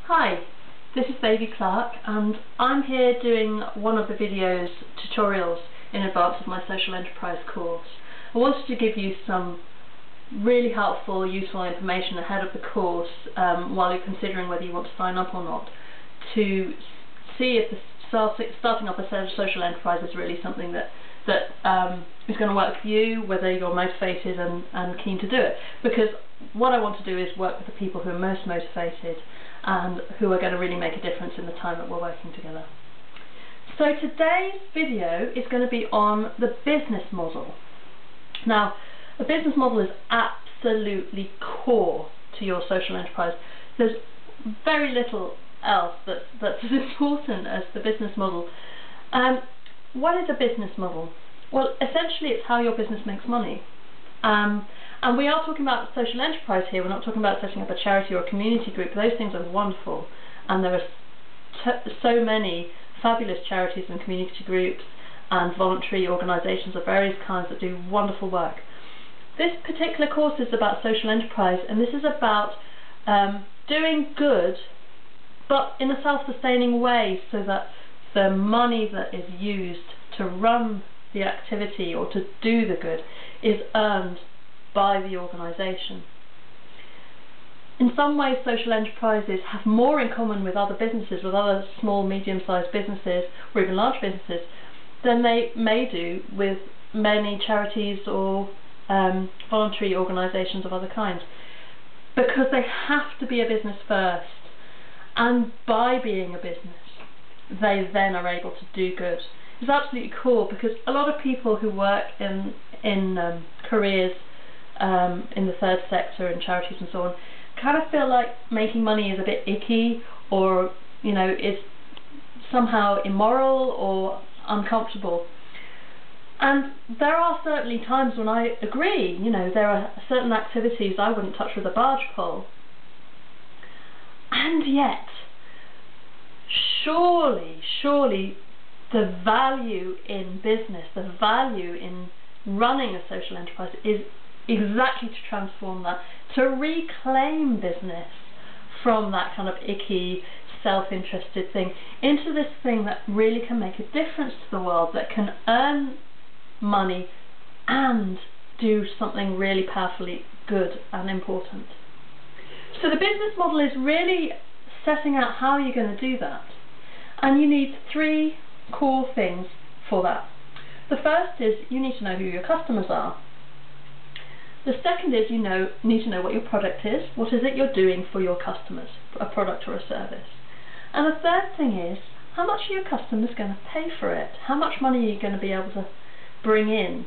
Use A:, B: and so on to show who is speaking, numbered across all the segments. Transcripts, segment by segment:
A: Hi, this is Baby Clark and I'm here doing one of the videos tutorials in advance of my social enterprise course. I wanted to give you some really helpful, useful information ahead of the course while you're considering whether you want to sign up or not, to see if starting up a social enterprise is really something that is going to work for you, whether you're motivated and keen to do it. Because what I want to do is work with the people who are most motivated and who are going to really make a difference in the time that we're working together. So today's video is going to be on the business model. Now, the business model is absolutely core to your social enterprise. There's very little else that's as important as the business model. What is a business model? Well, essentially it's how your business makes money. And we are talking about social enterprise here. We're not talking about setting up a charity or a community group. Those things are wonderful, and there are so many fabulous charities and community groups and voluntary organisations of various kinds that do wonderful work. This particular course is about social enterprise, and this is about doing good but in a self-sustaining way, so that the money that is used to run the activity or to do the good is earned by the organisation. In some ways, social enterprises have more in common with other businesses, with other small, medium-sized businesses or even large businesses, than they may do with many charities or voluntary organisations of other kinds, because they have to be a business first, and by being a business they then are able to do good. It's absolutely core, because a lot of people who work in careers in the third sector and charities and so on kind of feel like making money is a bit icky, or is somehow immoral or uncomfortable. And there are certainly times when I agree. There are certain activities I wouldn't touch with a barge pole. And yet, surely the value in business, the value in running a social enterprise is exactly to transform that, to reclaim business from that kind of icky, self-interested thing into this thing that really can make a difference to the world, that can earn money and do something really powerfully good and important. So the business model is really setting out how you're going to do that, and you need three core things for that. The first is you need to know who your customers are. The second is you need to know what your product is. What is it you're doing for your customers, a product or a service? And the third thing is, how much are your customers going to pay for it? How much money are you going to be able to bring in?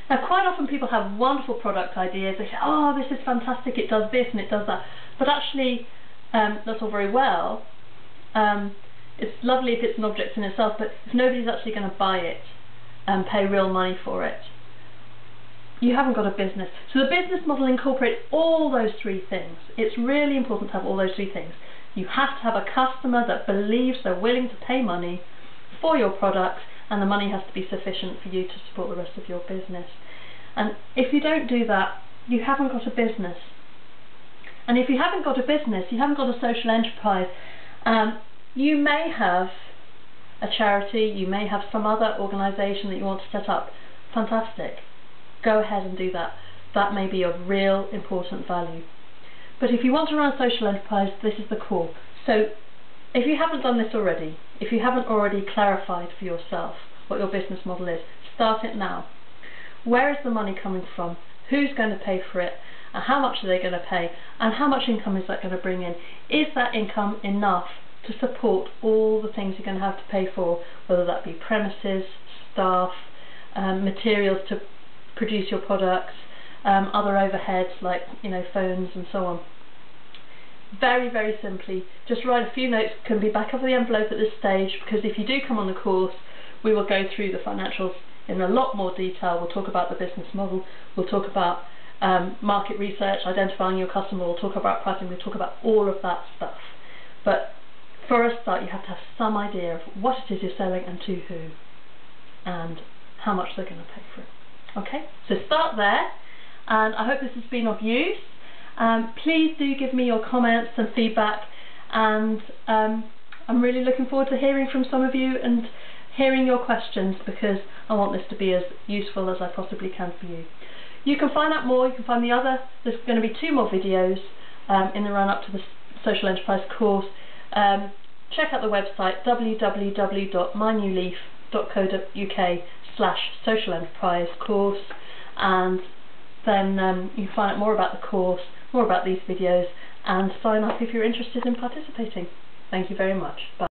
A: Now, quite often people have wonderful product ideas. They say, oh, this is fantastic, it does this and it does that. But actually, that's all very well. It's lovely if it's an object in itself, but if nobody's actually going to buy it and pay real money for it, you haven't got a business. So the business model incorporates all those three things. It's really important to have all those three things. You have to have a customer that believes they're willing to pay money for your product, and the money has to be sufficient for you to support the rest of your business. And if you don't do that, you haven't got a business. And if you haven't got a business, you haven't got a social enterprise. You may have a charity, you may have some other organisation that you want to set up. Fantastic. Go ahead and do that. That may be of real important value. But if you want to run a social enterprise, this is the core. So if you haven't done this already, if you haven't already clarified for yourself what your business model is, start it now. Where is the money coming from? Who's going to pay for it? And how much are they going to pay? And how much income is that going to bring in? Is that income enough to support all the things you're going to have to pay for, whether that be premises, staff, materials to produce your products, other overheads like phones and so on. Very, very simply, just write a few notes. Can be back of the envelope at this stage, because if you do come on the course, we will go through the financials in a lot more detail. We'll talk about the business model, we'll talk about market research, identifying your customer, we'll talk about pricing, we'll talk about all of that stuff. But for a start, you have to have some idea of what it is you're selling and to who, and how much they're going to pay for it. Okay, so start there, and I hope this has been of use. Please do give me your comments and feedback, and I'm really looking forward to hearing from some of you and hearing your questions, because I want this to be as useful as I possibly can for you. You can find out more, you can find there's going to be 2 more videos in the run up to the Social Enterprise course. Check out the website www.mynewleaf.co.uk/social enterprise course, and then you can find out more about the course, more about these videos, and sign up if you're interested in participating. Thank you very much. Bye.